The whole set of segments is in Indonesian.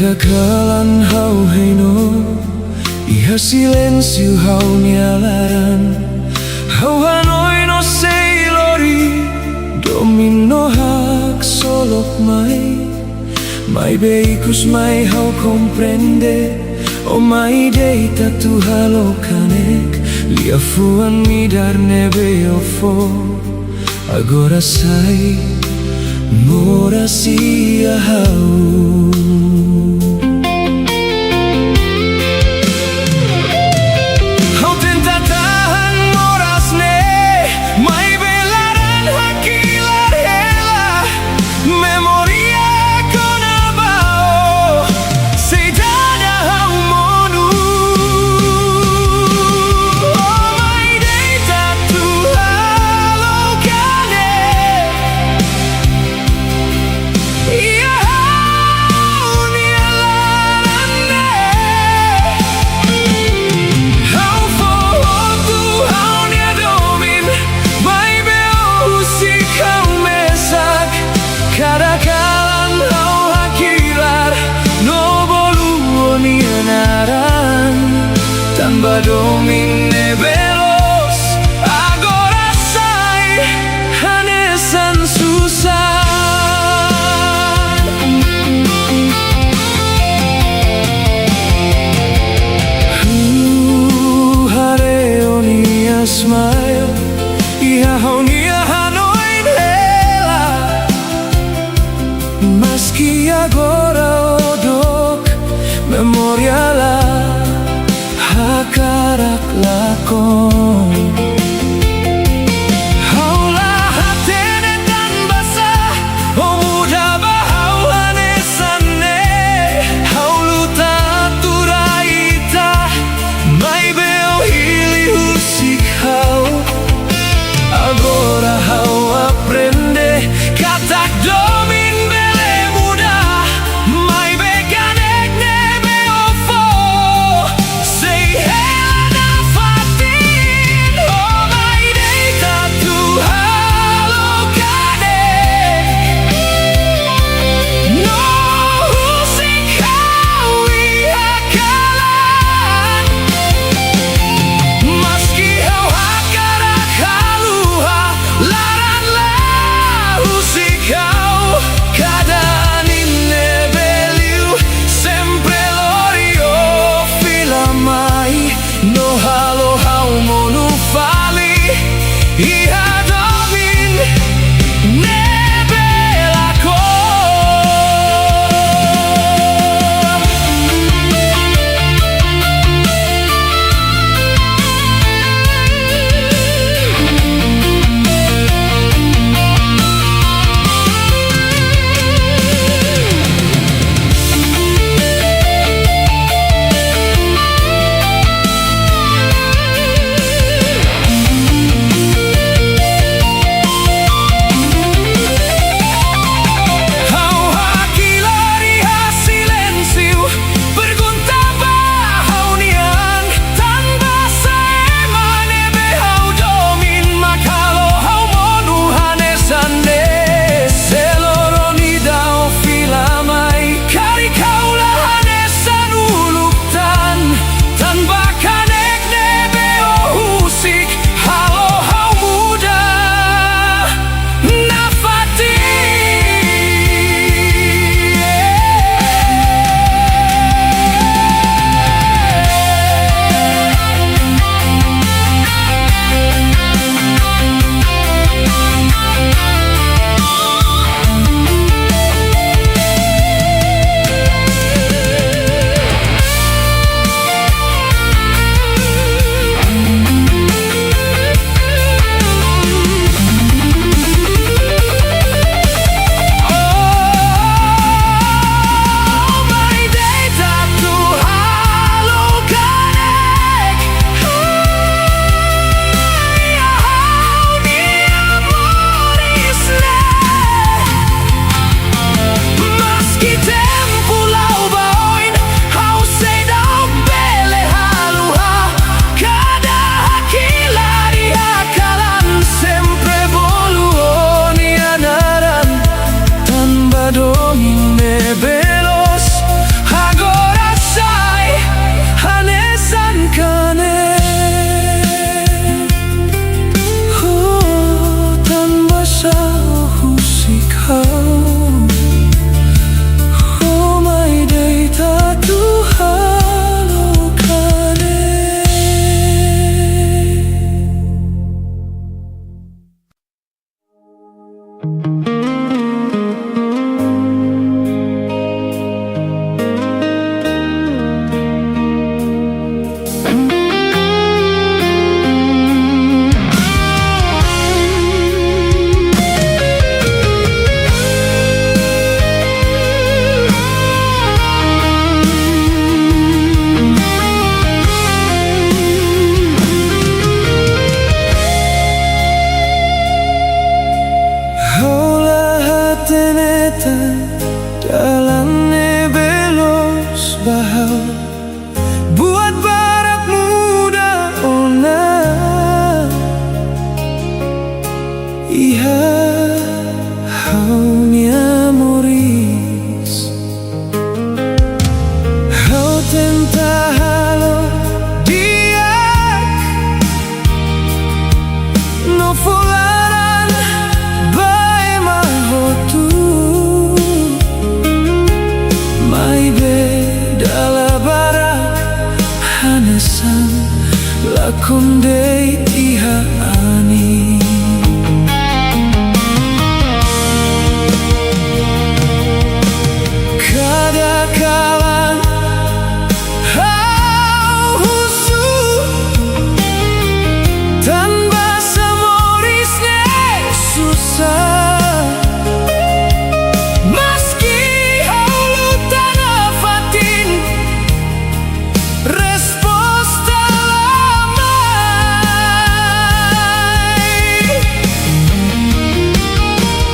Kadakalan hau heino iha silensio hau nialaran hau hanoi no sei lori domino hak solok mai beikus mai hau comprende o mai deita tu halokanek lia fuan midar nebe ofo agora sai mora sia hau. Domine veloz agora sai hanesan susah hareo nia smile iha honia hanoin hela meski agora odok memoriala karak lakon haulah hatene dan basah oh muda bahau hanesane haulu taturaita mai beo hili husik hau agora hau aprende katak domin bele muda mai beganek nebe ofo sei hela na fati accompany ihani. Kadang-kadang husu tanpa semorisnya susah. Meski haulu tanah fatin respons telamai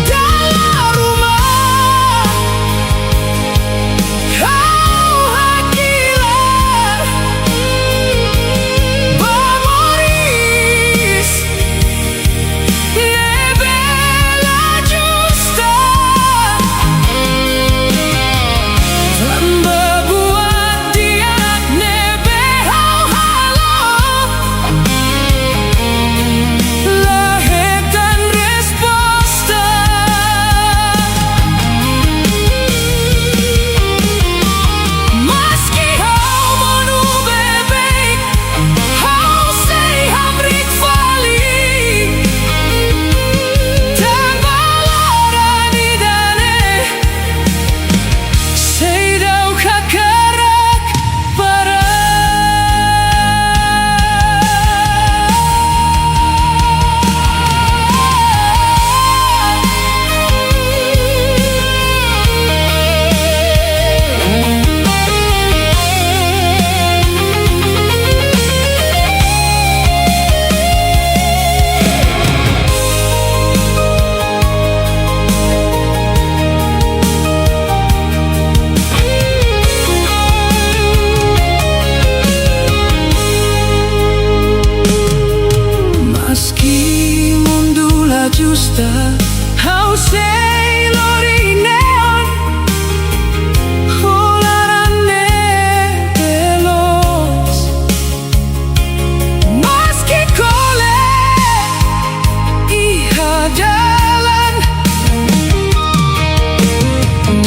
dalam rumah kau hakilah memoris nebela justa tanpa buat dia nebe halo lahirkan resposta. Meski kau menu bebek kau say hamrik fali tanpa larani dane say daw kakarak para. Meski mundula justa how say lori neon hularane veloz. Meski kole iha jalan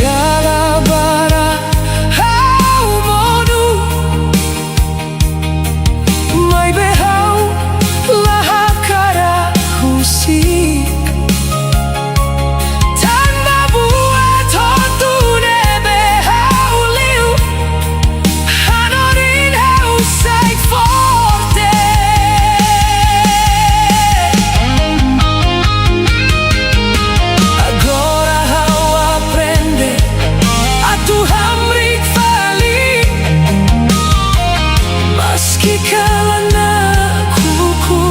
dalam bara how modu mai behau lahakara husik tanpa buat hotu nebe hau liu hanorin hau say forte. Agora hau aprende a tu hamrik fali meski kalana kuku.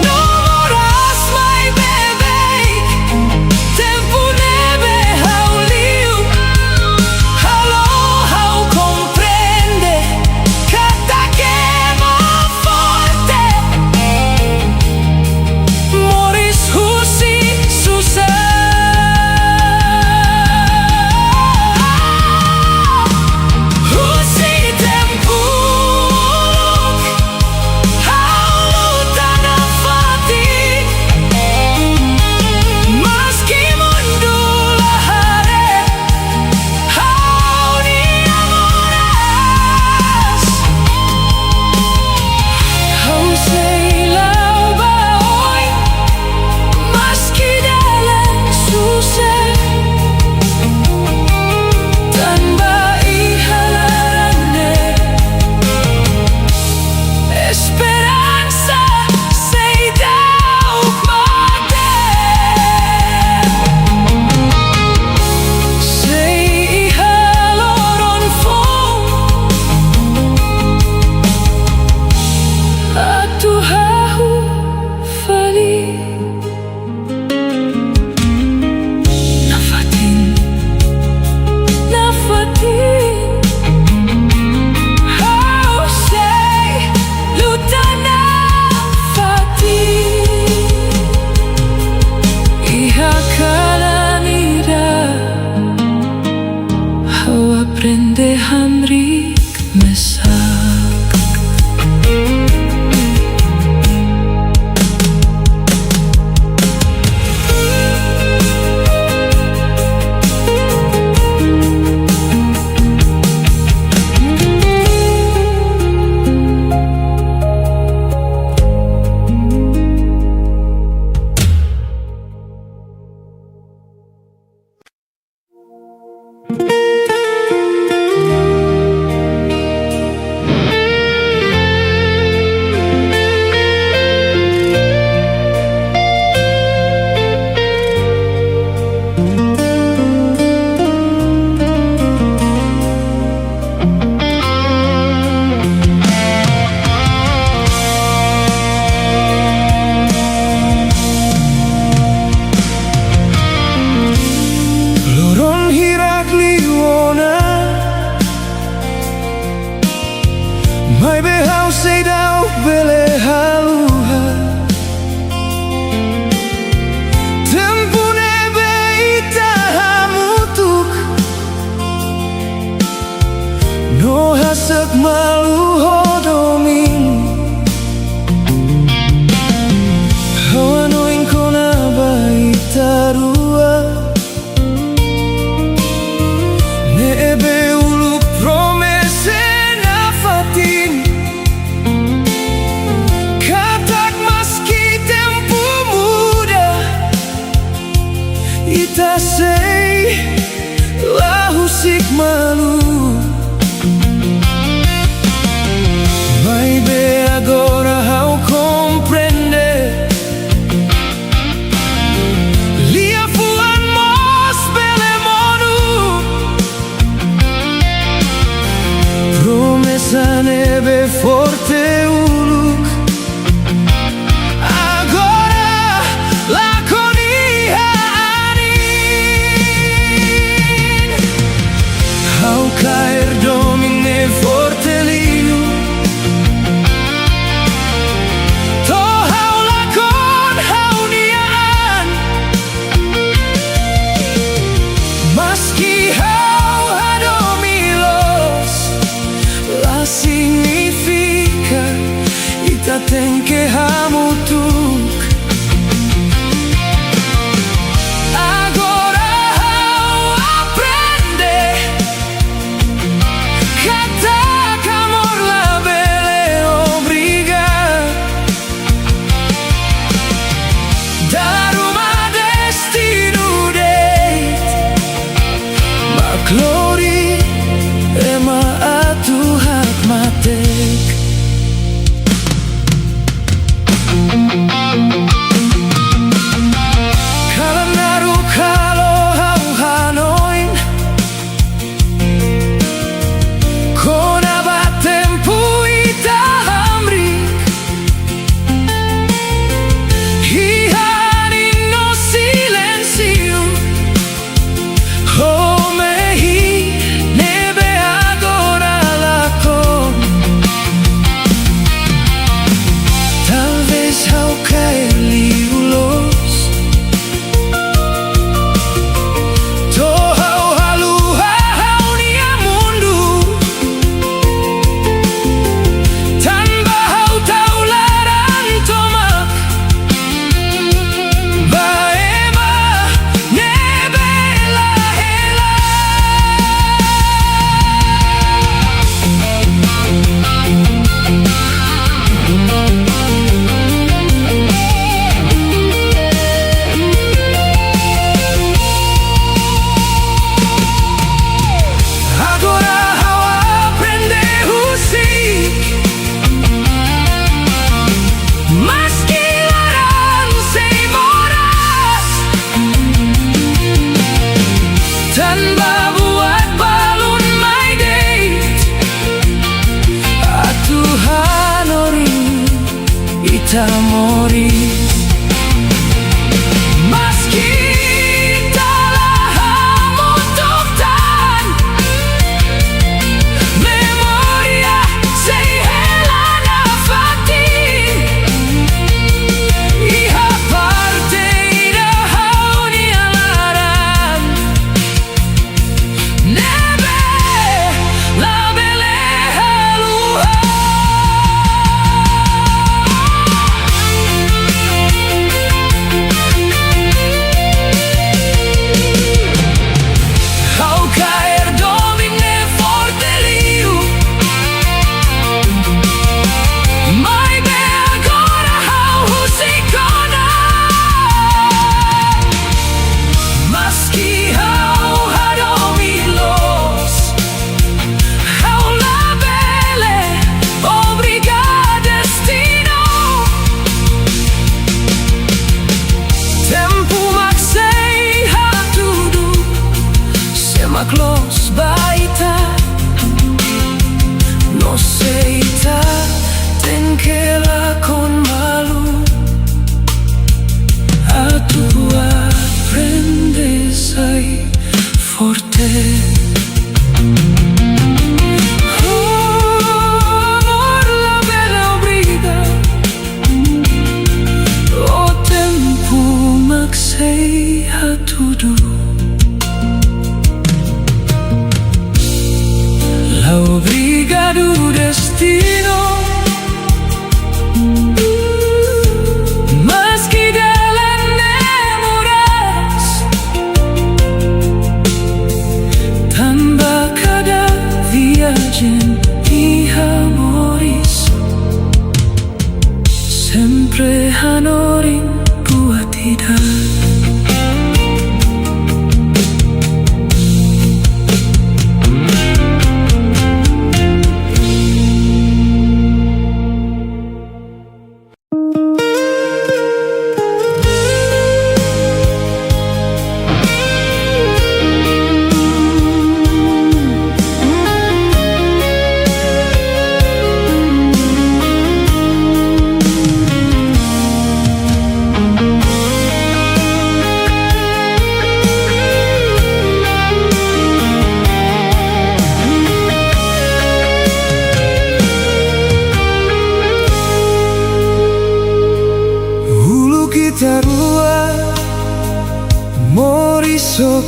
No moras my bebek tempo nebe hau liu halo hau comprende kata que más forte moris husi susah. Husi tempuluk haulu tanah fatin meski mundula hare hau ni amoras hau say lau baoi meski dalam susah tanpa ihalarane esperanza say dauk mate say ihaloron fong atu hahu fali nafatin how say lutana fatin iha kalanida how aprende hamrik mesak. malu hodomin. Hawanoin ko na ba itarua? Neebe uluk promese na fatin. Katak maski tempo muda ita sei lahusik malu. Vai be agora how comprende. Lia fuan mos bele monu. Promesa nebe forte uluk. Agora la conia anin. How caer domine forte liu. To how la con how nian. Maski how hadomilos. La significa ita ten que hamutuk. Agora how aprende. Katak amor la bele obriga. Dar uma destino deit. Ma glori ema atu hak matek. Kalanaru kalo hau hanoin. Kona batempu ita hamrik. Hihani no silencio. Oh mehi nebe agora la con. Talvez ao cair liulos. To hau halu hau nia mundu. Tanpa hau taularan tomak. Baema nebe la hela. Agora how aprende husik. Maski laran sei moras. Tanpa buat balun my date. Atu hanori ita mori. Maski talah hamutuktan. Memoria sei helana fatin. Iha parte ida hauni alaran. Nebe la bele haluha. How caer domine forte liu. Mai be agora how husikona. Maski how hadomilos. How la bele obriga destino. Tempo maxei hatudu. Sema close baita. No seita ten que la con malu. Atu aprendes ai forte. Amor la bela obriga. O tempo maxei hatudu. La obriga dude.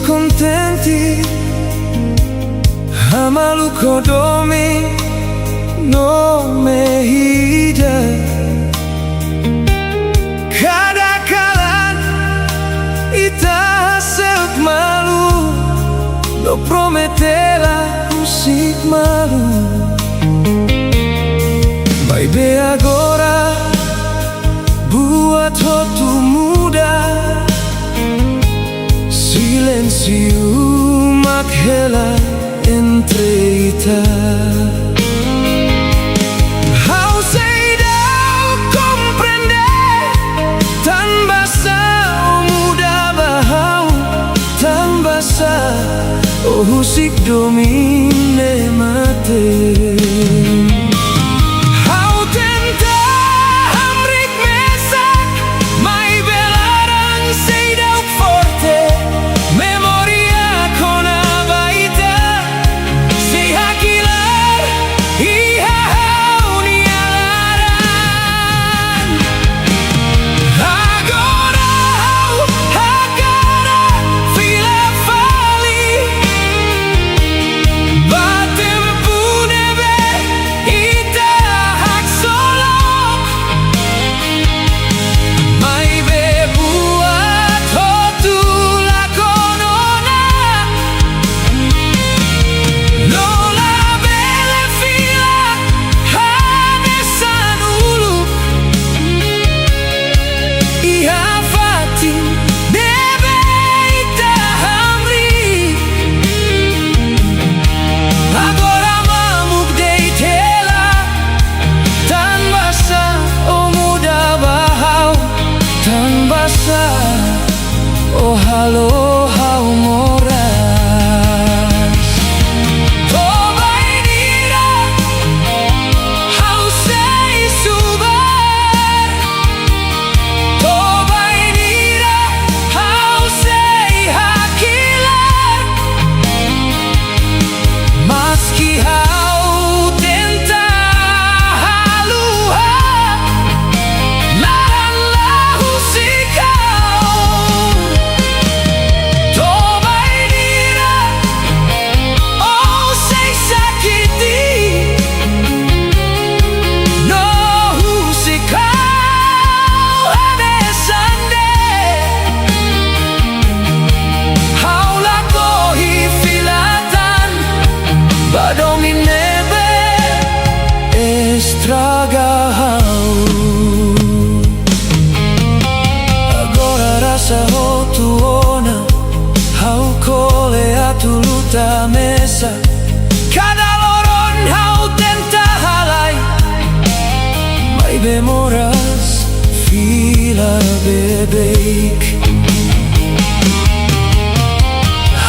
contenti, amaluko domi no mehida. Kadang-kadang ita hasil malu, no prometela musik malu. Baby agora buat waktu muda, silêncio makhela entre ita. How say thou comprender tan basa o muda bahau, tan basa o husik domine mate. Oh halo hau moras, tobai dira, hau sei subar, tobai dira, hau sei hakilar, maski hau tenta haluha, lahan lahu sikau. Agora rasa ho tuona, hau kole atu luta mesa. Cada loron hau tenta halai, mai bemoras fila bebeik.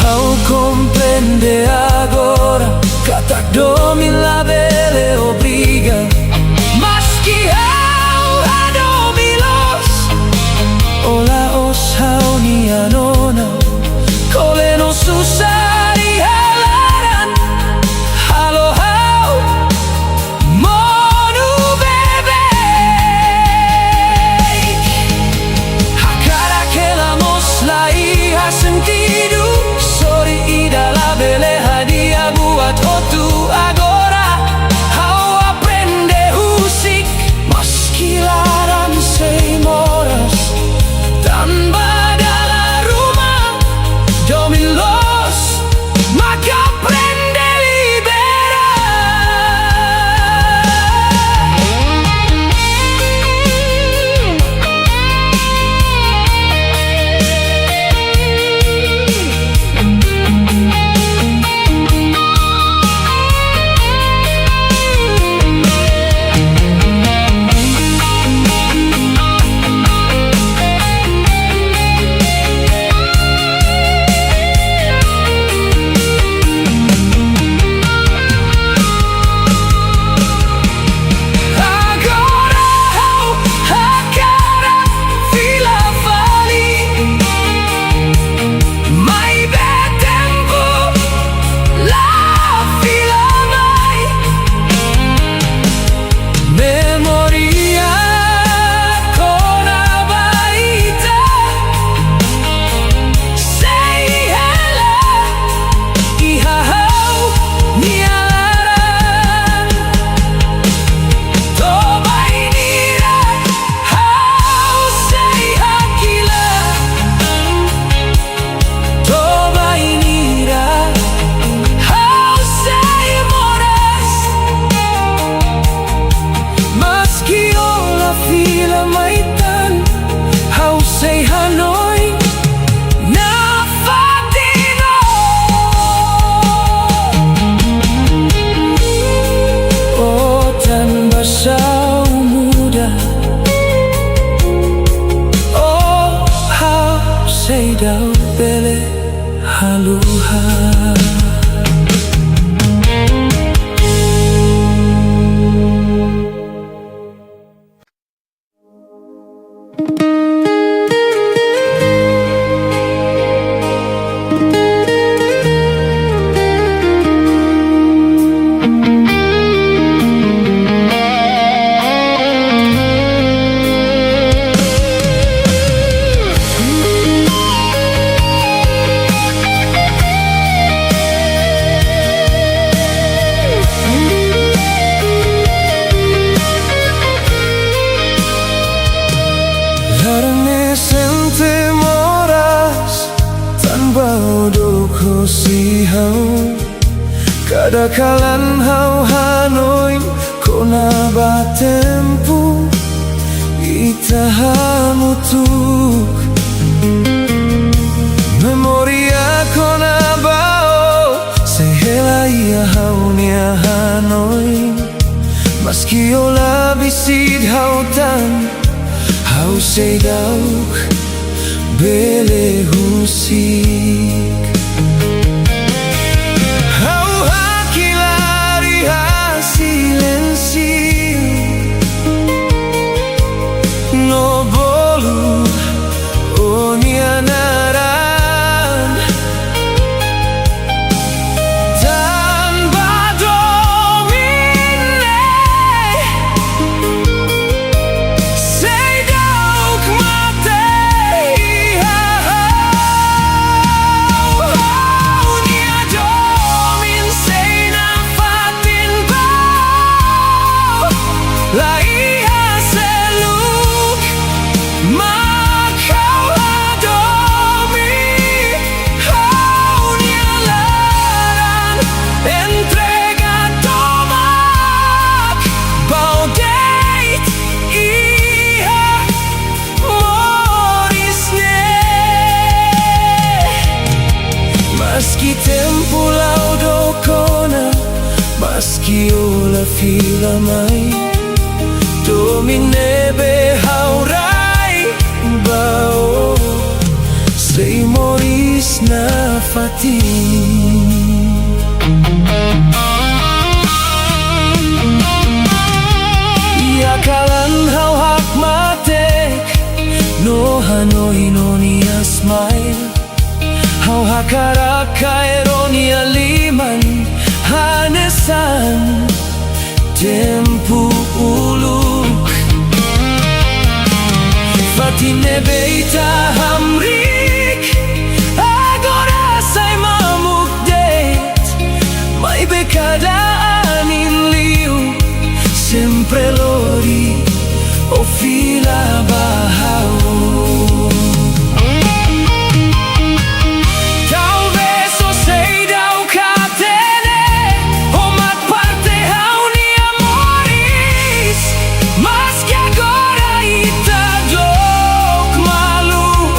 Hau comprende agora, katak domin la bele obriga. Nona, kole no susah halaran, halo hau monu bebe. Hakara que la mosla y ha sentido, sorry y da la beleha. hau kadakalan hau hanoin kona ba tempo itahamutuk memoria kona bao sehela ia hau nia hanoin maski ola bisid hau tan hau seidauk bele husik Maski tempo laudo kona maski ola fila mai domine be haurai bao sei moris na fati ia kalan hau hak matek no hanoi no ni smile hau hakaraka eronia liman hanesan tempu uluk fatine beita hamrik agora sai mamuk det mai bekadaan in liu sempre lori o fila bahau maski agora ita dok malu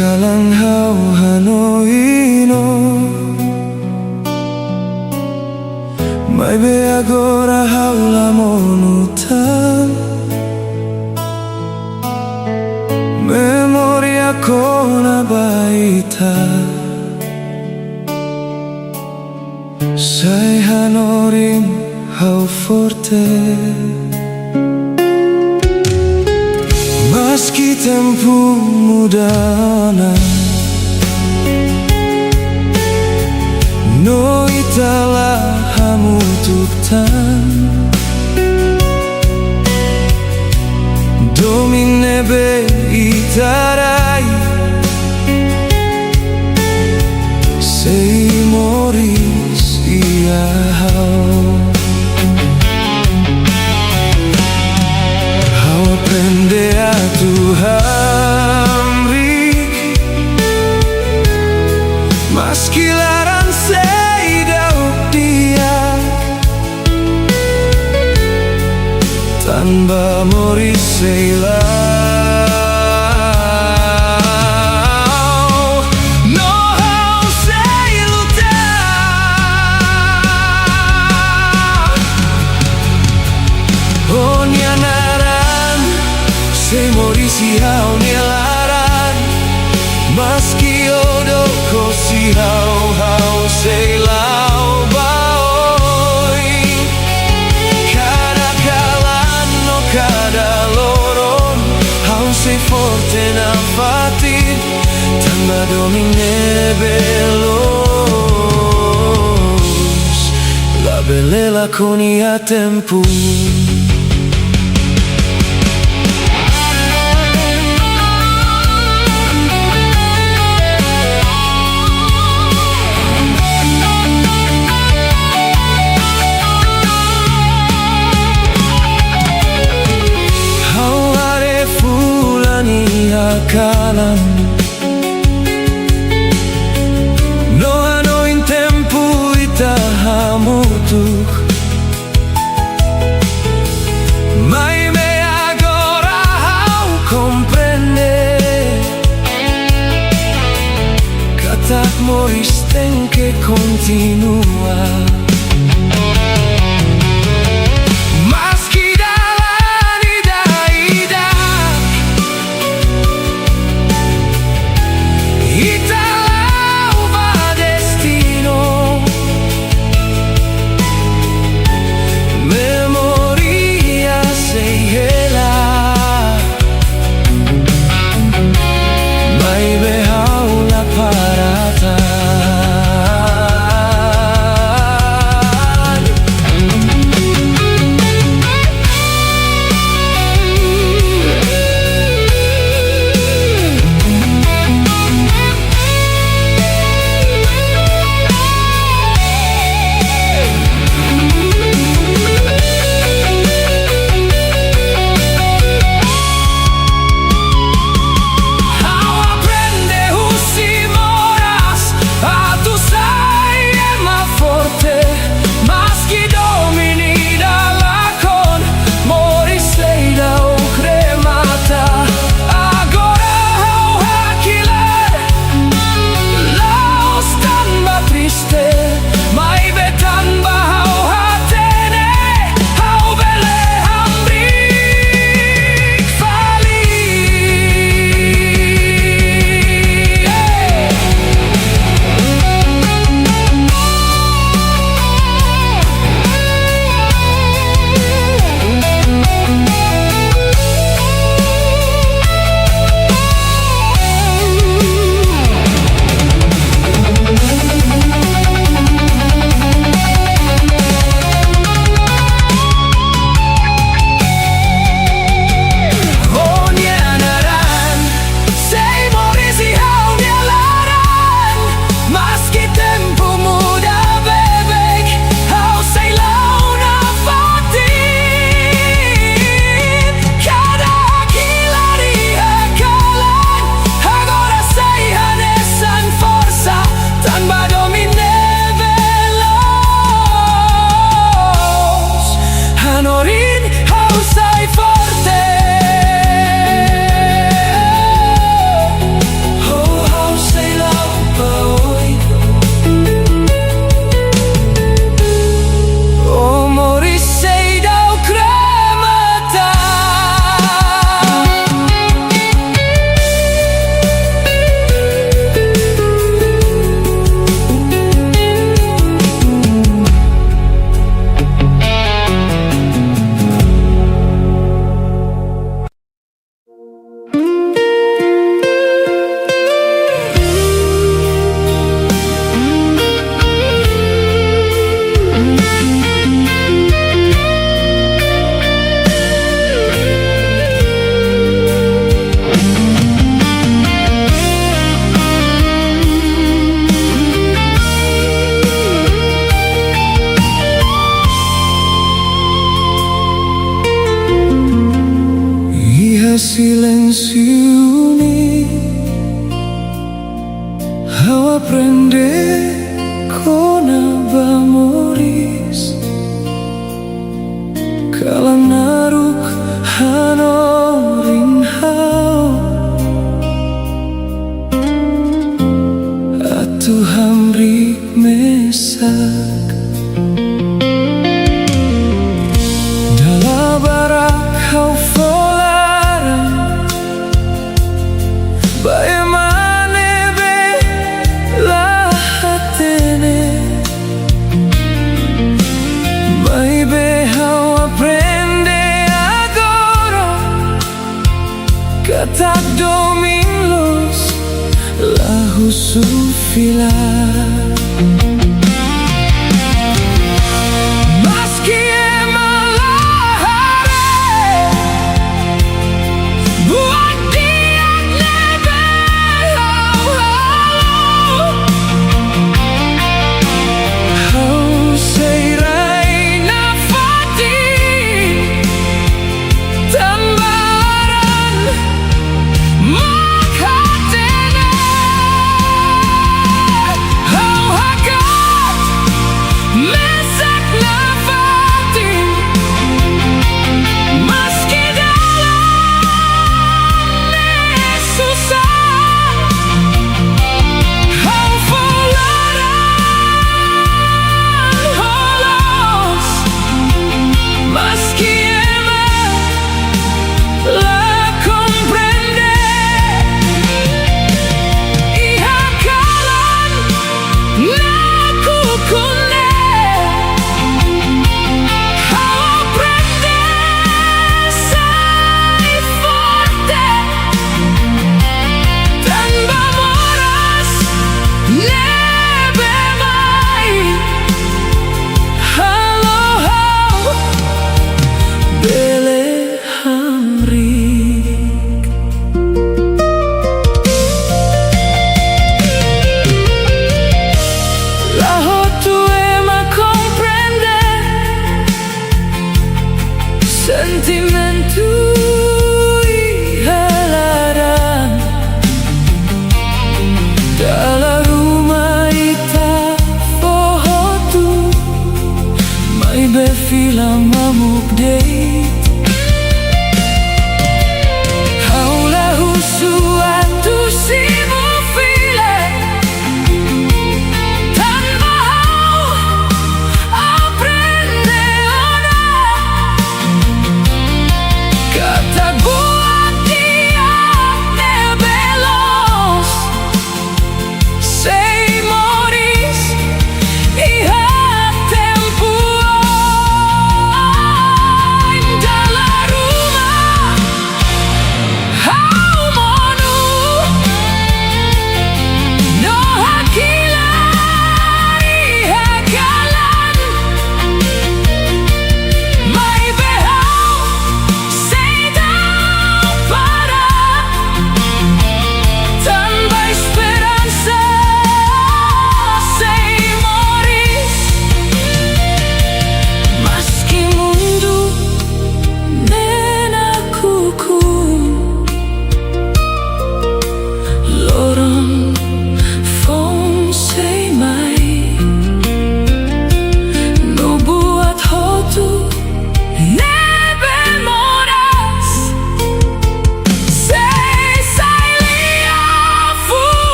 kalang hau hanoino mai be agora haula monutan memoria con abaita sai hanorim hau forte meski tempo mudana no itala hamutuktan domine be itarai sei moris ia hau aprende a Tuhan meski larang sei dauk dia tanpa moris sei no hau sei luta oh nyanaran sei moris hau nilaran meski odo kosi hau sei lau baoi kada kalan no kada loron hau sei forte na fatin tanpa domine belos la belela con ia tempo kalan no ano in tempo ita hamutuk mai me agora hau comprende katak moris ten que continua pensioni, how apprende con amoris, kala naruk hanorin hao, atu hamrik mesak dala barak kau folaran bae mane be la hatene mai be how aprende agora kata dominus la husufila. Oh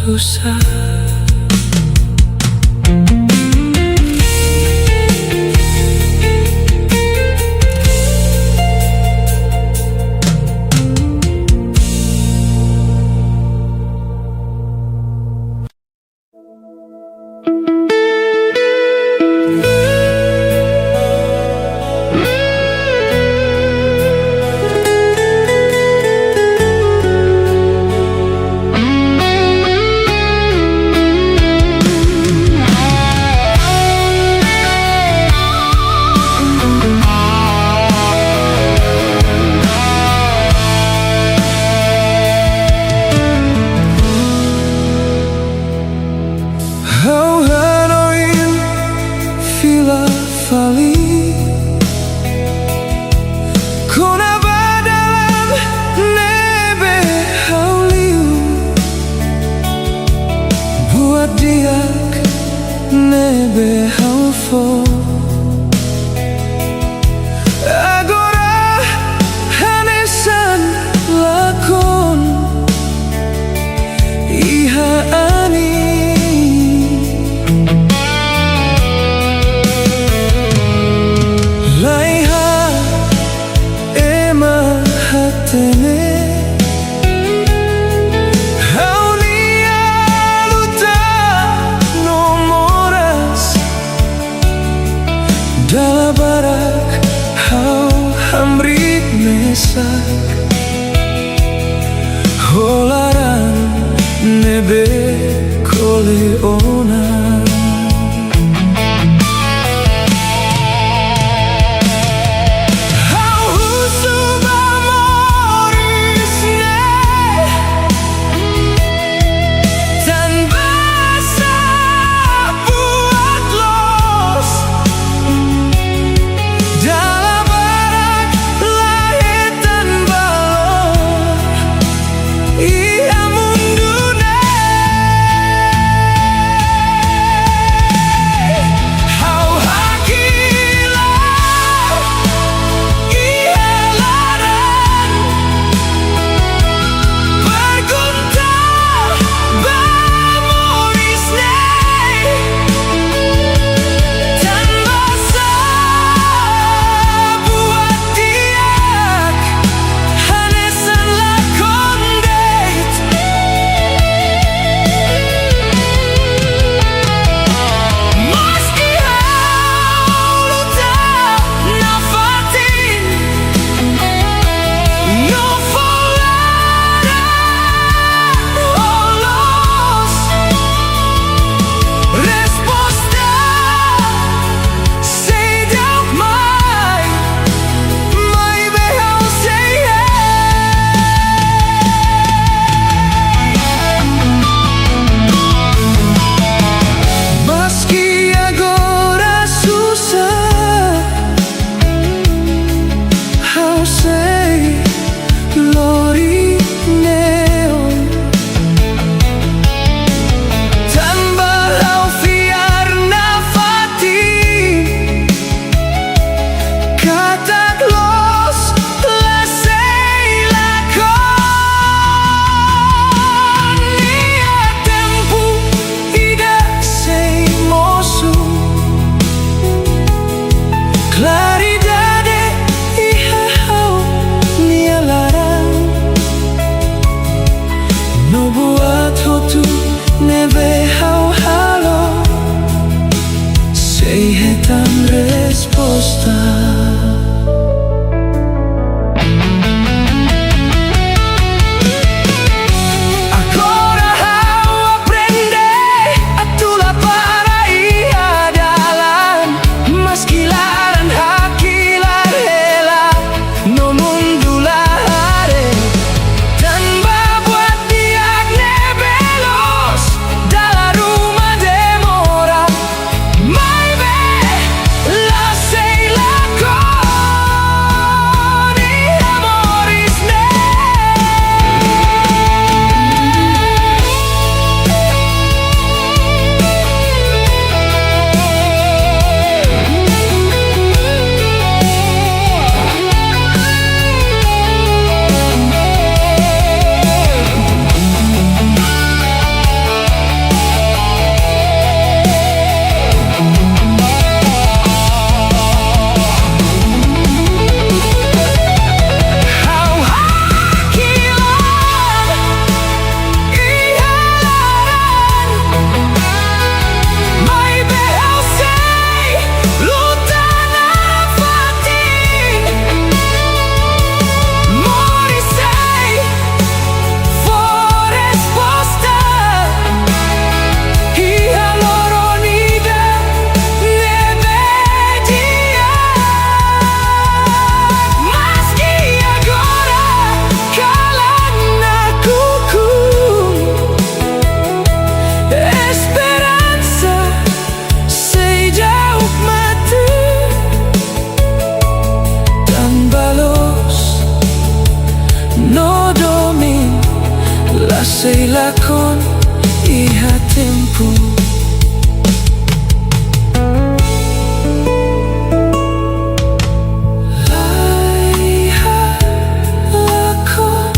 susah. haon iha tempo. Laiha lakon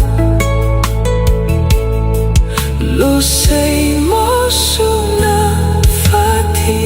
lo sei mo suna fati.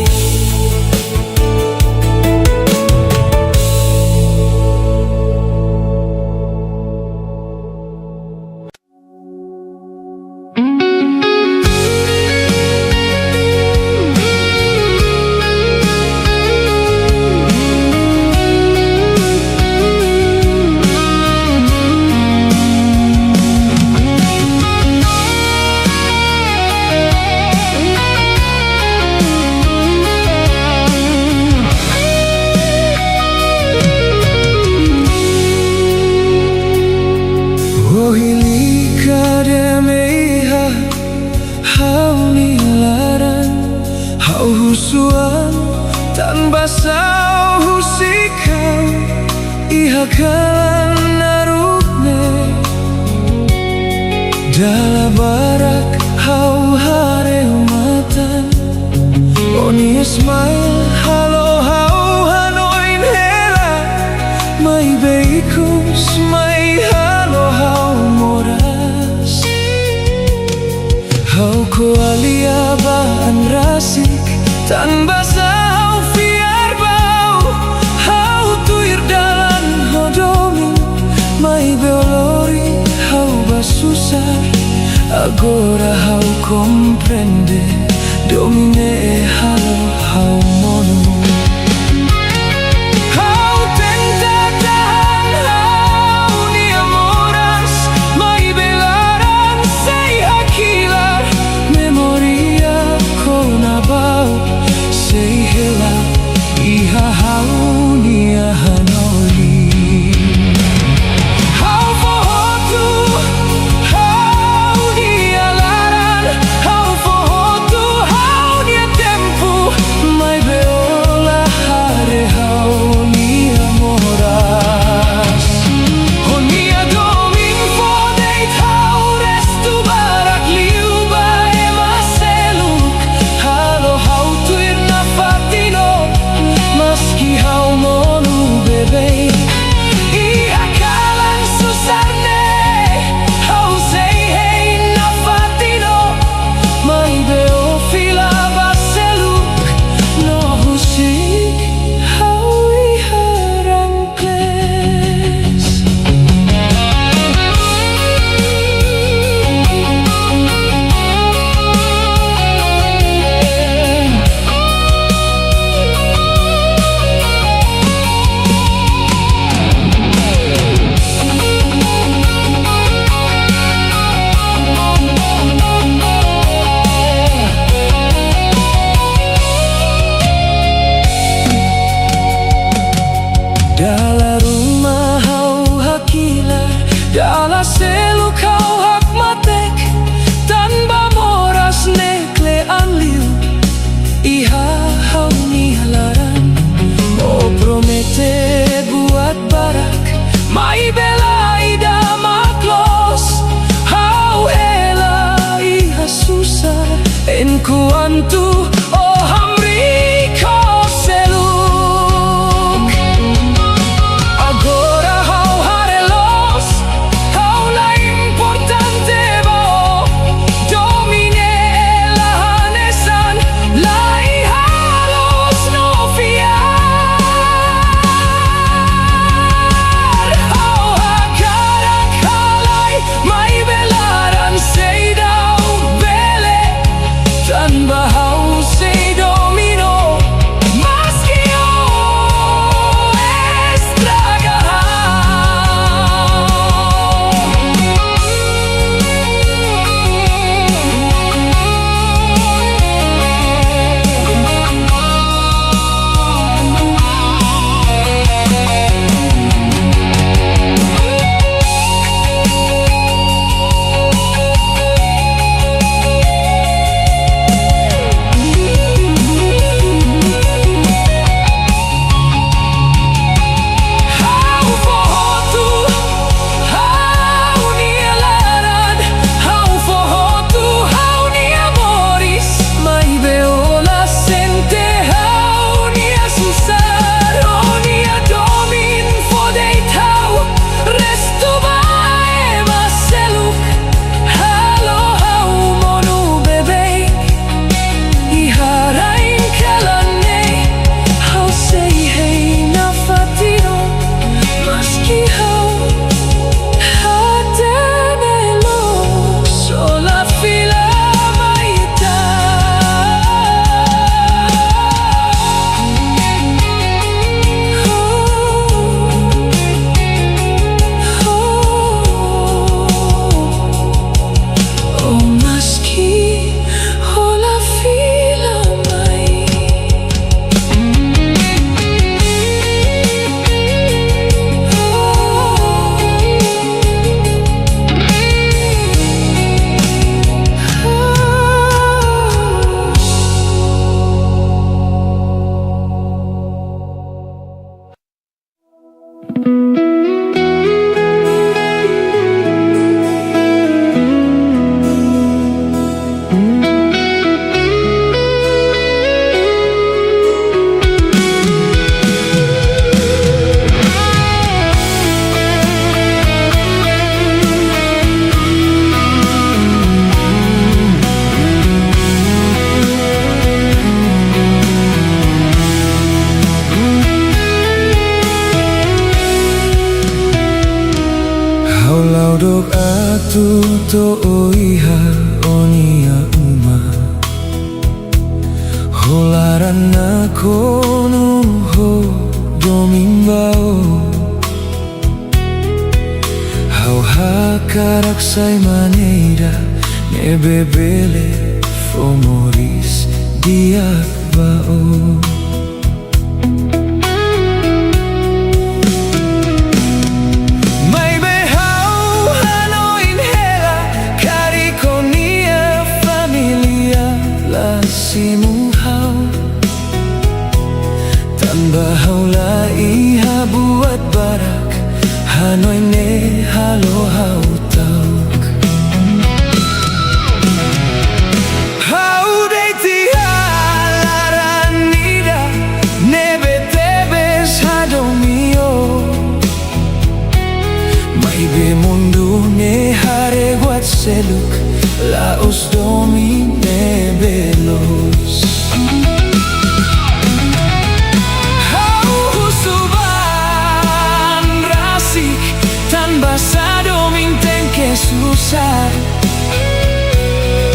Oh hilika demeha hau nilaran hau husuan tan basau husikau iha kalan narukne dala barak hau hareu matan oni smile halo hau hanoin hela mai beikus mai halo hau moras hau ko alia baan rasik tan basau fiar bau hau tuir dalan hodomin mai beolori hau basusar agora hau comprende domine halo hau mono. Dala rumah hau hakila dala seluk hau hak matek tanpa moras nekle anliu iha hau nilaran oh promete buat barak mai bela ida maklos hau hela iha susah enku antu oh hamri ko seluk bahau sai maneira ne bebele fomoris diak bao. Bahaulah iha buat barak Hanoi ne halo hau tauk Hau deiti halaranida Nebe tebes hadomio Mai be mundu ne hare guat seluk Laos domi ne belos susah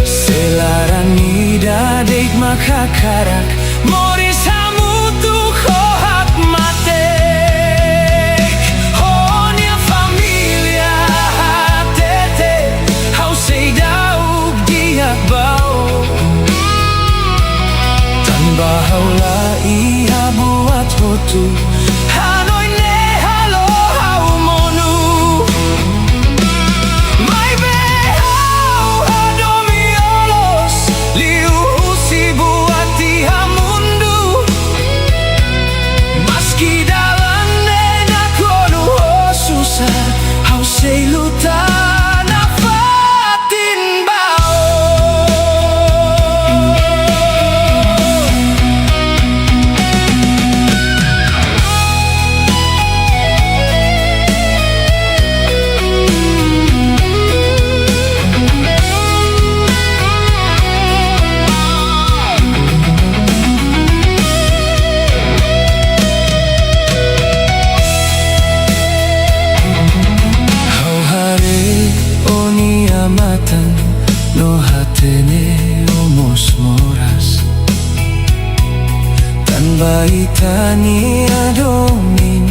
Selaranida deit makakarak Moris hamutu kohak mate Honia familia hatete Hau seidauk diak bau Tan bahaula iha buat hotu Hanoi ne halo hau monu no hatene omos moras Tan baitani adomin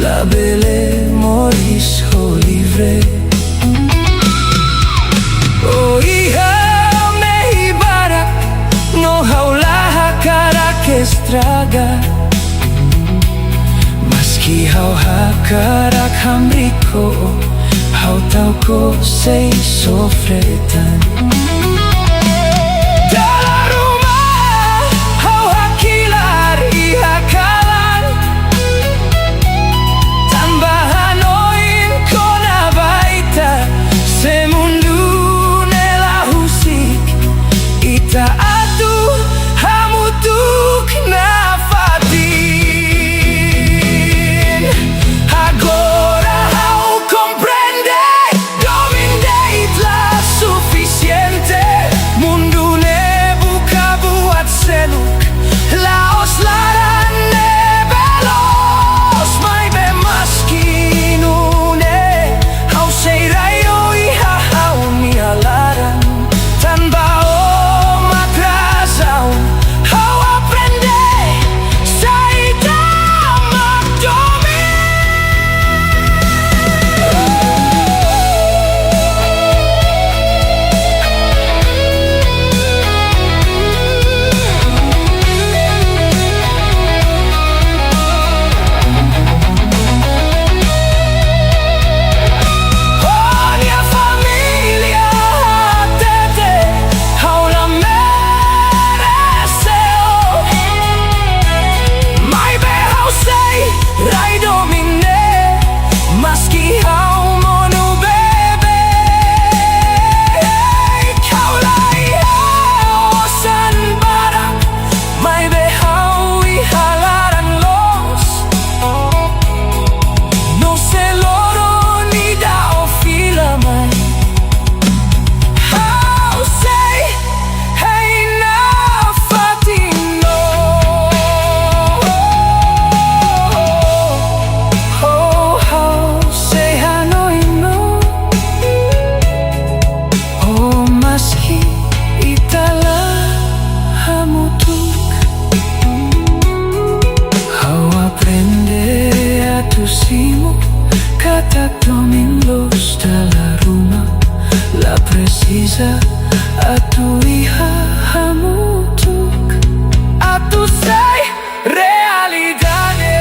La bele moris ho livre O iha me ibarak No haulaha karak estraga Maski hau hakarak hamriko Hau tau ko sei sofretan Dalam rumah hau hakilar iha kalan Tambahan oin kona baita Semundu nela husik Ita atu hamutuk nafatin Agora hau comprende Mundu ne buka buat seluk Laos laran ne belos Mai be maskinune Hau seirayo iha hau ni alaran Tanpa omat razau Hau aprende Saita magdomi Hacemos katak domingos dalam rumah giza atu iha hamutuk atu sai realidade.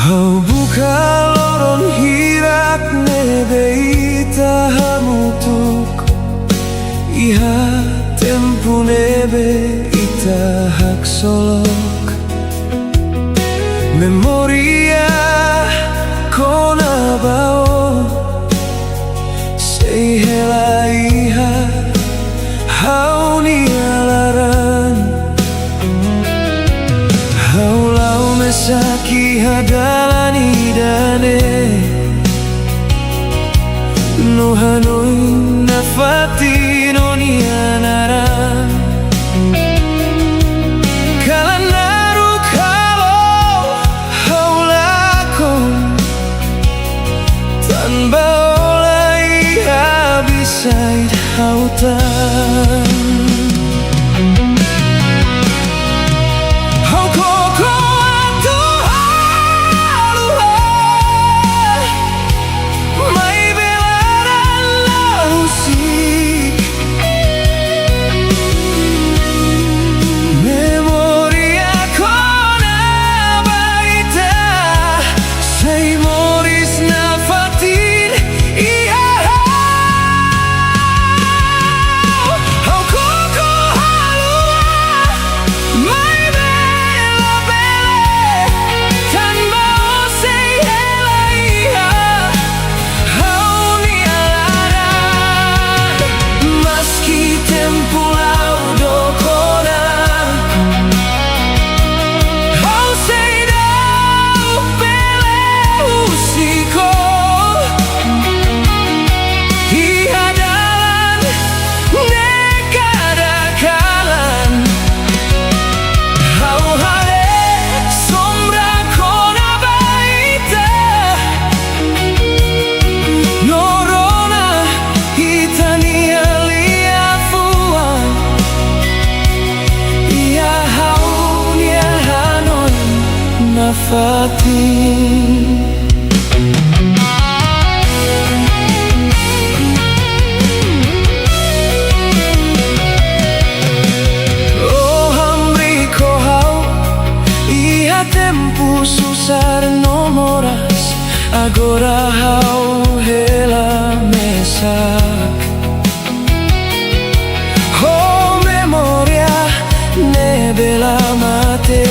Hau buka loron hirak nebe ita hamutuk iha tempu nebe ita hak solok memoria kona bao sei hela iha hau ni alaran hau lau mesaki hadalani dane no hanoi nafati no ni anaran kala naru kalo haulako tanpa oleh habisai hautan. Oh hamri kohau iha tempu susar nomoras agora hau hela mesak oh memoria nebela mate.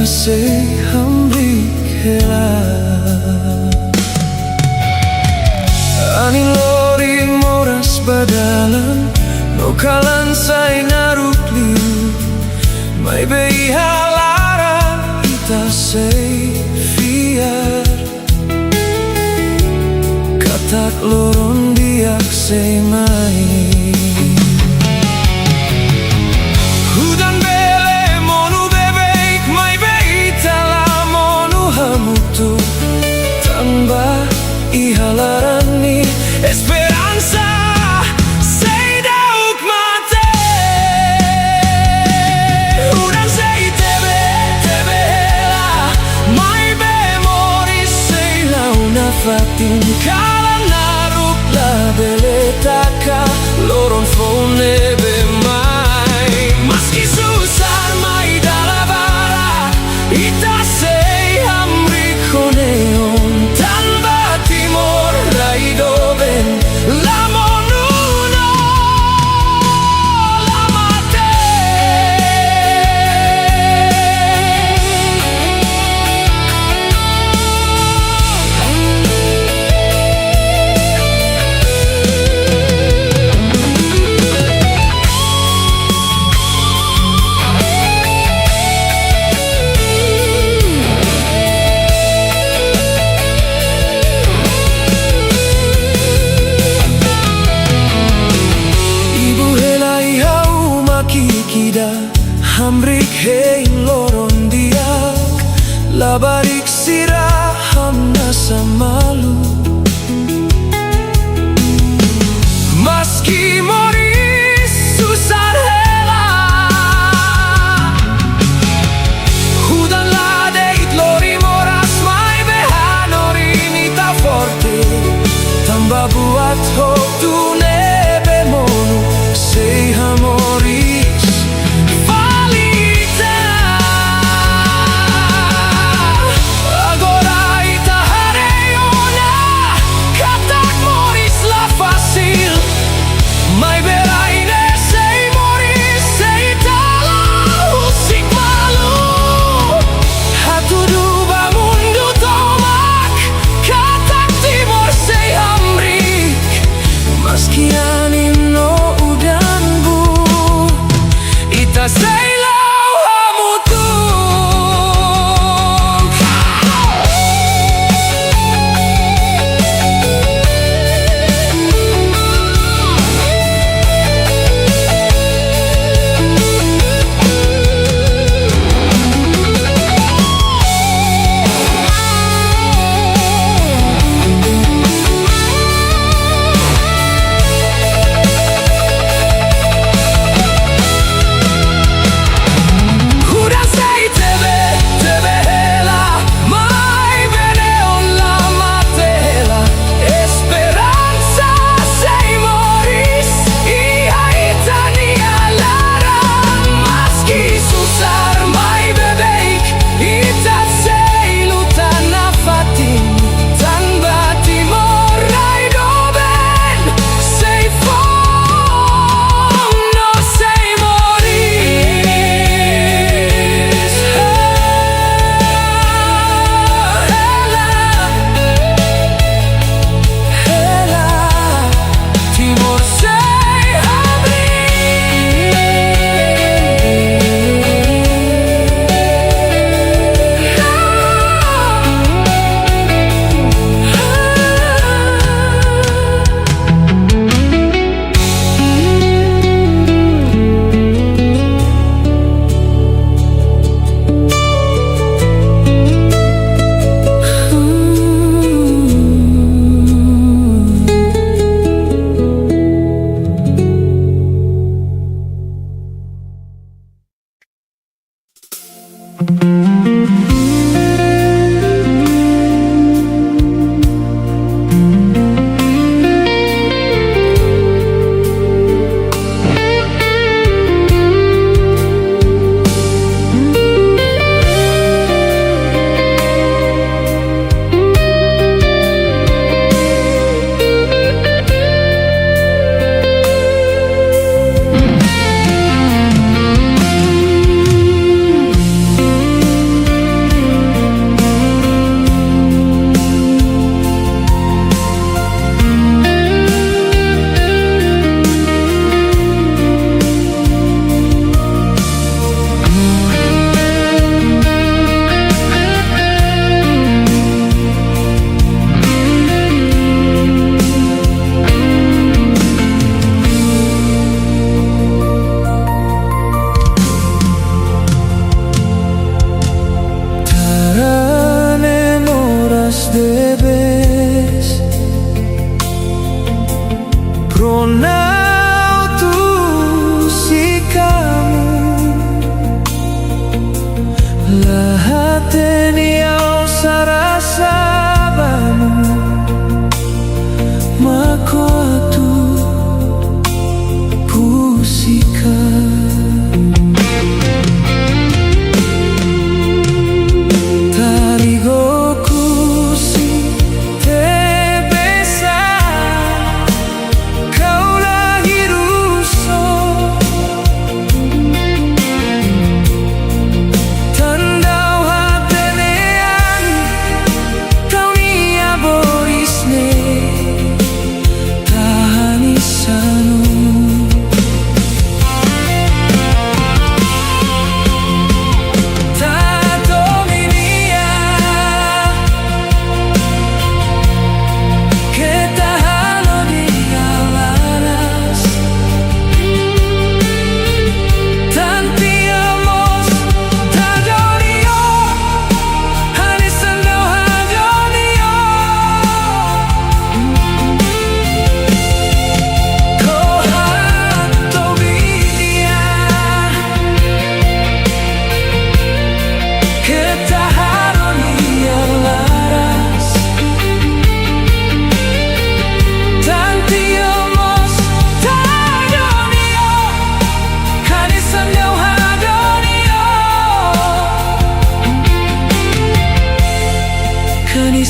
sei hambrikela. Ani lori moras badalan, no kalan sai ngaruk liu. Mai bei halara ita sei fiar. Katak loron diak sei mai. Hudan bele monu bebek, mai bei tala monu hamutu. Tambah ihalarani esperanza sei dauk mate. Hudan sei tebe, tebe hela, mai memoris sei launa fatin. Kala naruk la beletaka, loron fone be mai. Maski susar mai dalabara, ita sei hamrik honeon. Tanpa timor raidoben, la monuno, la mate. Kikida hamrik hei loron diak, labarik sirah hamna samalu. Maski moris susar hela, hudan ladeit lori moras mai behanori nita forte. Tamba buat hope tu nebe monu sei hamori.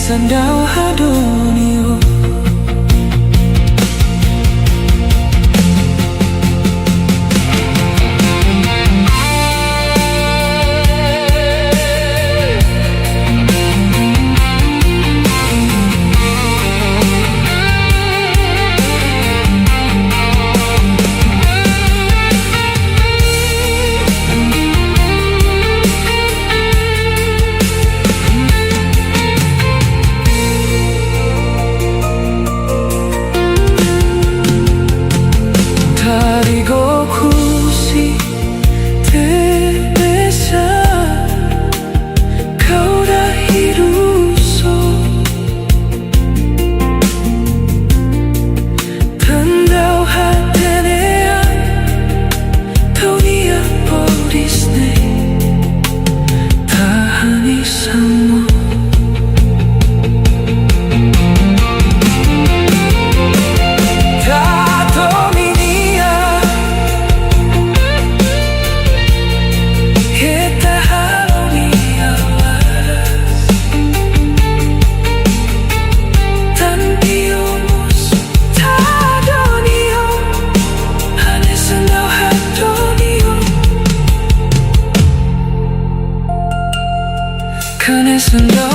sandau hadonio. Kanes ndo